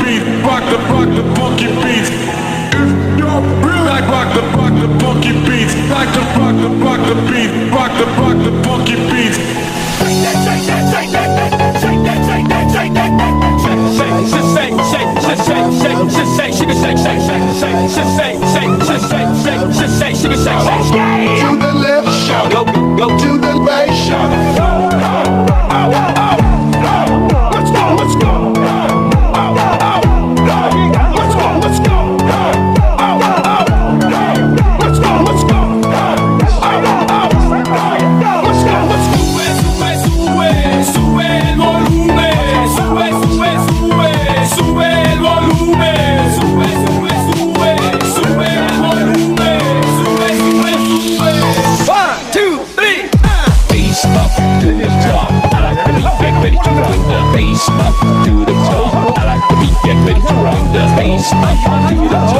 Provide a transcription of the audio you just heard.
beat, rock the funky beats. If you're real, like rock the funky beats, like to rock the beat, rock the funky beats. Shake that, shake that, shake that, shake that, shake that, shake that, shake, shake, shake, shake, shake, shake, shake, shake, shake, shake, shake, shake, shake, shake, shake. To the left, shout, go to the right, shout. Let's go, let's go. Let's go, let's go. Let's go, let's go. Sube el volumen, sube el volumen, sube el volumen, sube el volumen. 1, 2, 3. Bass up to the top. I like the beat, get ready to run the bass up to the top. I like the beat, get ready to run the bass up to the top.